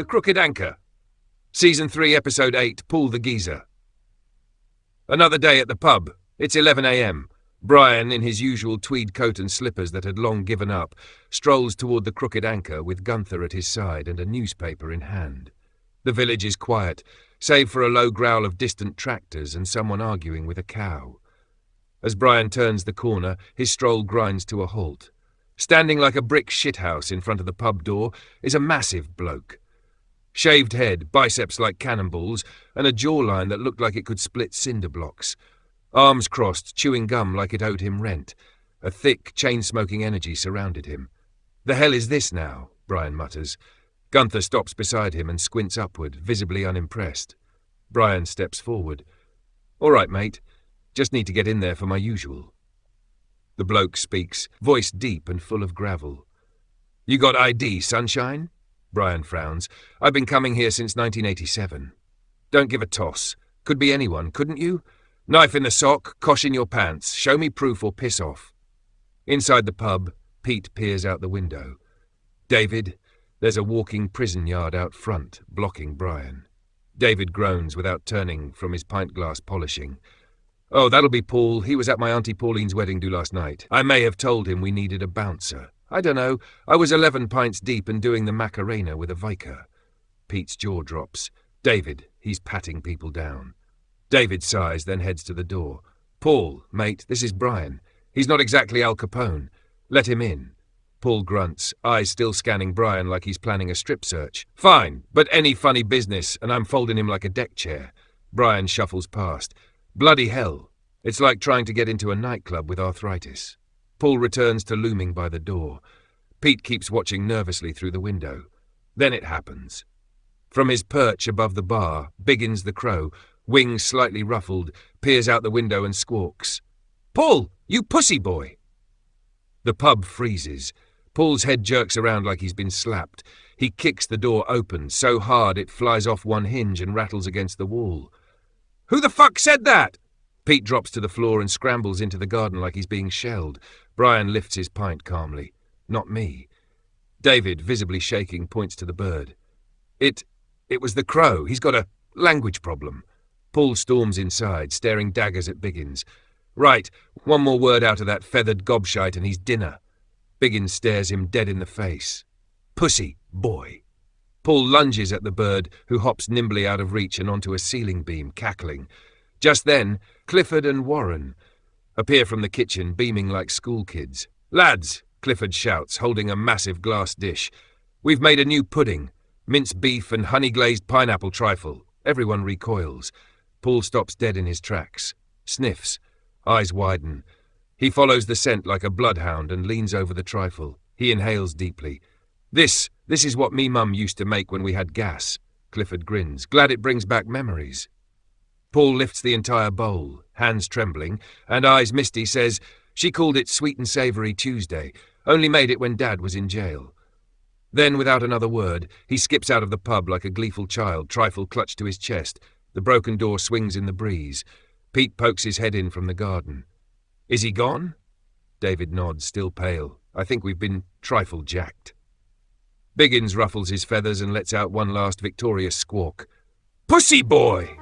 The Crooked Anchor. Season 3, Episode 8, Pull the Geezer. Another day at the pub. It's 11 a.m. Brian, in his usual tweed coat and slippers that had long given up, strolls toward the Crooked Anchor with Gunther at his side and a newspaper in hand. The village is quiet, save for a low growl of distant tractors and someone arguing with a cow. As Brian turns the corner, his stroll grinds to a halt. Standing like a brick shithouse in front of the pub door is a massive bloke. Shaved head, biceps like cannonballs, and a jawline that looked like it could split cinder blocks. Arms crossed, chewing gum like it owed him rent. A thick, chain-smoking energy surrounded him. "The hell is this now?" Brian mutters. Gunther stops beside him and squints upward, visibly unimpressed. Brian steps forward. "All right, mate. Just need to get in there for my usual." The bloke speaks, voice deep and full of gravel. "You got ID, sunshine?" Brian frowns. "I've been coming here since 1987. "Don't give a toss. Could be anyone, couldn't you? Knife in the sock, cosh in your pants. Show me proof or piss off." Inside the pub, Pete peers out the window. "David, there's a walking prison yard out front, blocking Brian." David groans without turning from his pint glass polishing. "Oh, that'll be Paul. He was at my Auntie Pauline's wedding do last night. I may have told him we needed a bouncer. I don't know. I was 11 pints deep and doing the Macarena with a Vicar." Pete's jaw drops. "David," he's patting people down. David sighs, then heads to the door. "Paul, mate, this is Brian. He's not exactly Al Capone. Let him in." Paul grunts, eyes still scanning Brian like he's planning a strip search. "Fine, but any funny business, and I'm folding him like a deck chair." Brian shuffles past. "Bloody hell. It's like trying to get into a nightclub with arthritis." Paul returns to looming by the door. Pete keeps watching nervously through the window. Then it happens. From his perch above the bar, Biggins the crow, wings slightly ruffled, peers out the window and squawks. "Paul, you pussy boy!" The pub freezes. Paul's head jerks around like he's been slapped. He kicks the door open so hard it flies off one hinge and rattles against the wall. "Who the fuck said that?" Pete drops to the floor and scrambles into the garden like he's being shelled. Brian lifts his pint calmly. "Not me." David, visibly shaking, points to the bird. It was the crow. He's got a language problem." Paul storms inside, staring daggers at Biggins. "Right, one more word out of that feathered gobshite and he's dinner." Biggins stares him dead in the face. "Pussy, boy." Paul lunges at the bird, who hops nimbly out of reach and onto a ceiling beam, cackling. Just then, Clifford and Warren appear from the kitchen, beaming like school kids. "Lads," Clifford shouts, holding a massive glass dish. "We've made a new pudding. Minced beef and honey-glazed pineapple trifle." Everyone recoils. Paul stops dead in his tracks. Sniffs. Eyes widen. He follows the scent like a bloodhound and leans over the trifle. He inhales deeply. This is what me mum used to make when we had gas." Clifford grins. "Glad it brings back memories." Paul lifts the entire bowl, hands trembling, and eyes misty, says, "She called it Sweet and Savoury Tuesday. Only made it when Dad was in jail." Then, without another word, he skips out of the pub like a gleeful child, trifle clutched to his chest. The broken door swings in the breeze. Pete pokes his head in from the garden. "Is he gone?" David nods, still pale. "I think we've been trifle jacked." Biggins ruffles his feathers and lets out one last victorious squawk. "Pussy boy!"